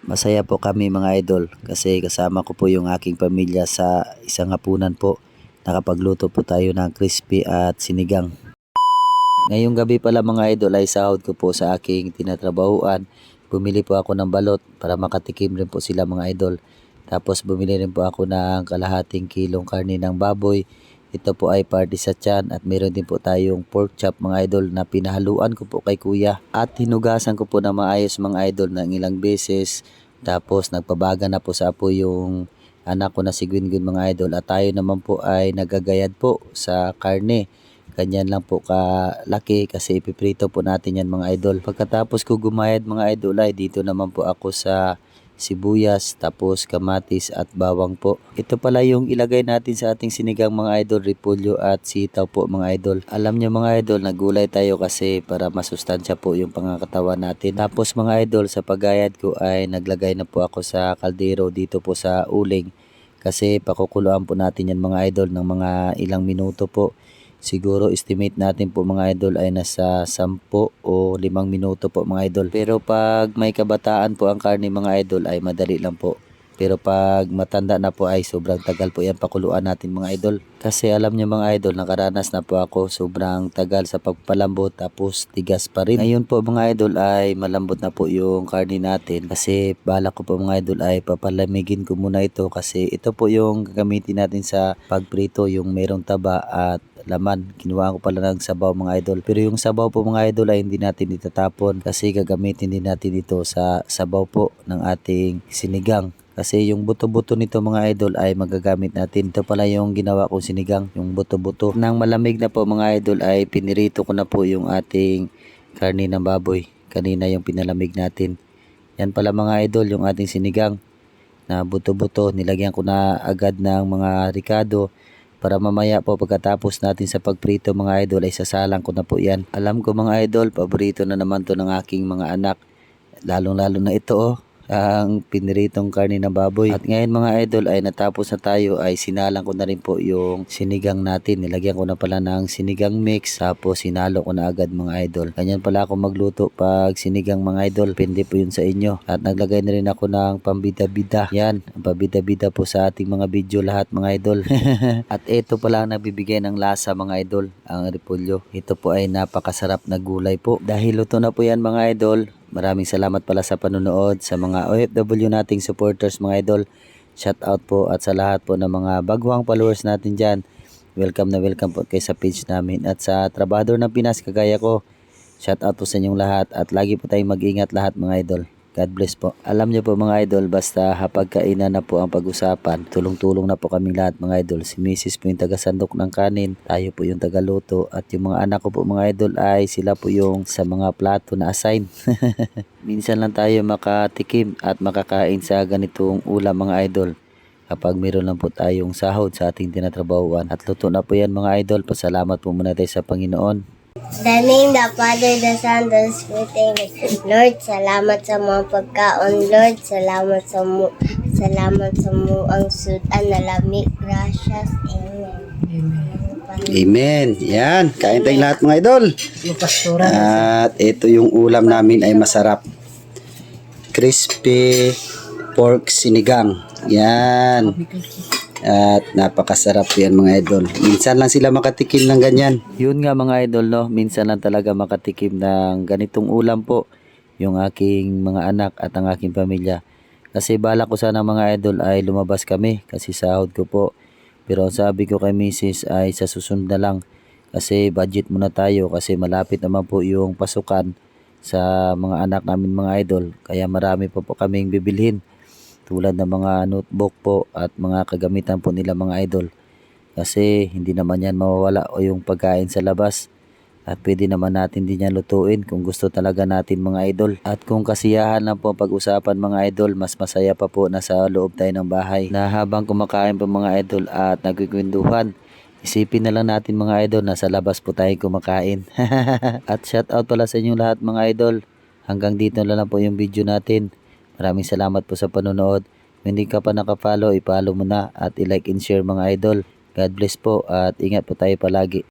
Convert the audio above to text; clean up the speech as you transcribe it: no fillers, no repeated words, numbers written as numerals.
Masaya po kami mga idol kasi kasama ko po yung aking pamilya sa isang hapunan po. Nakapagluto po tayo ng crispy at sinigang. Ngayong gabi pala mga idol ay sahod ko po sa aking tinatrabahuan. Bumili po ako ng balot para makatikim rin po sila mga idol. Tapos bumili rin po ako ng kalahating kilong karne ng baboy. Ito po ay party sa tiyan at meron din po tayong pork chop mga idol na pinahaluan ko po kay kuya. At hinugasan ko po na maayos mga idol ng ilang beses. Tapos nagpabaga na po sa apo yung anak ko na si Gwingwin mga idol. At tayo naman po ay nagagayad po sa karne. Ganyan lang po kalaki kasi ipiprito po natin yan mga idol. Pagkatapos ko gumayad mga idol ay dito naman po ako sa sibuyas, tapos kamatis at bawang po. Ito pala yung ilagay natin sa ating sinigang mga idol, repolyo at sitaw po mga idol. Alam nyo mga idol, nagulay tayo kasi para masustansya po yung pangakatawan natin. Tapos mga idol, sa paggayad ko ay naglagay na po ako sa kaldero dito po sa uling. Kasi pakukuluan po natin yan mga idol ng mga ilang minuto po. Siguro estimate natin po mga idol ay nasa 10 o 5 minuto po mga idol. Pero pag may kabataan po ang karne mga idol ay madali lang po. Pero pag matanda na po ay sobrang tagal po yan pakuluan natin mga idol. Kasi alam niyo mga idol, nakaranas na po ako sobrang tagal sa pagpalambot tapos tigas pa rin. Ngayon po mga idol ay malambot na po yung karne natin. Kasi balak ko po mga idol ay papalamigin ko muna ito kasi ito po yung gagamitin natin sa pagprito, yung merong taba at laman. Kinuha ko pala ng sabaw mga idol. Pero yung sabaw po mga idol ay hindi natin itatapon kasi gagamitin din natin ito sa sabaw po ng ating sinigang. Kasi yung buto-buto nito mga idol ay magagamit natin. Ito pala yung ginawa kong sinigang, yung buto-buto. Nang malamig na po mga idol ay pinirito ko na po yung ating karne ng baboy. Kanina yung pinalamig natin. Yan pala mga idol yung ating sinigang na buto-buto. Nilagyan ko na agad ng mga ricado para mamaya po pagkatapos natin sa pagprito mga idol ay sasalang ko na po yan. Alam ko mga idol, paborito na naman to ng aking mga anak. Lalong-lalo na ito ang piniritong karne ng baboy. At ngayon mga idol ay natapos na tayo ay sinalang ko na rin po yung sinigang natin. Nilagyan ko na pala ng sinigang mix tapos sinalo ko na agad mga idol. Ganyan pala ako magluto pag sinigang mga idol. Pwede po yun sa inyo. At naglagay na rin ako ng pambida-bida. Yan, ang pambida-bida po sa ating mga video lahat mga idol. At ito pala ang nagbibigay ng lasa mga idol, ang repolyo. Ito po ay napakasarap na gulay po. Dahil luto na po yan mga idol. Maraming salamat pala sa panonood sa mga OFW nating supporters mga idol. Shout out po at sa lahat po ng mga baguhang followers natin dyan. Welcome na welcome po kayo sa page namin. At sa Trabador ng Pinas kagaya ko, shout out po sa inyong lahat. At lagi po tayong mag-ingat lahat mga idol. God bless po. Alam niyo po mga idol, basta hapagkainan na po ang pag-usapan, tulong-tulong na po kaming lahat mga idol. Si Mrs. po yung taga-sandok ng kanin, tayo po yung taga-luto, at yung mga anak ko po mga idol ay sila po yung sa mga plato na assign. Minsan lang tayo makatikim at makakain sa ganitong ulam mga idol. Kapag meron lang po tayong sahod sa ating tinatrabahuan. At luto na po yan mga idol. Pasalamat po muna tayo sa Panginoon. The name, the Father, the Son, the Spirit, Amen. Lord, salamat sa mga pagkaon. Lord, salamat sa mo ang sudan na lamig. Gracias. Amen. Amen. Yan. Kain tayong lahat mga idol. At ito yung ulam namin ay masarap. Crispy pork sinigang. Yan. At napakasarap yan mga idol. Minsan lang sila makatikim ng ganyan. Yun nga mga idol no. Minsan lang talaga makatikim ng ganitong ulam po. Yung aking mga anak at ang aking pamilya. Kasi balak ko sana mga idol ay lumabas kami. Kasi sahod ko po. Pero sabi ko kay Mrs. ay sa susunod na lang. Kasi budget muna tayo. Kasi malapit naman po yung pasukan sa mga anak namin mga idol. Kaya marami po kaming bibilhin. Tulad ng mga notebook po at mga kagamitan po nila mga idol. Kasi hindi naman yan mawawala o yung pagkain sa labas. At pwede naman natin din yan lutuin kung gusto talaga natin mga idol. At kung kasiyahan lang po pag-usapan mga idol, mas masaya pa po na sa loob tayo ng bahay. Na habang kumakain po mga idol at nagkikwentuhan, isipin na lang natin mga idol na sa labas po tayo kumakain. At shout out pala sa inyong lahat mga idol. Hanggang dito na lang po yung video natin. Maraming salamat po sa panonood. Kung hindi ka pa nakapollow, i-follow mo na at i-like and share mga idol. God bless po at ingat po tayo palagi.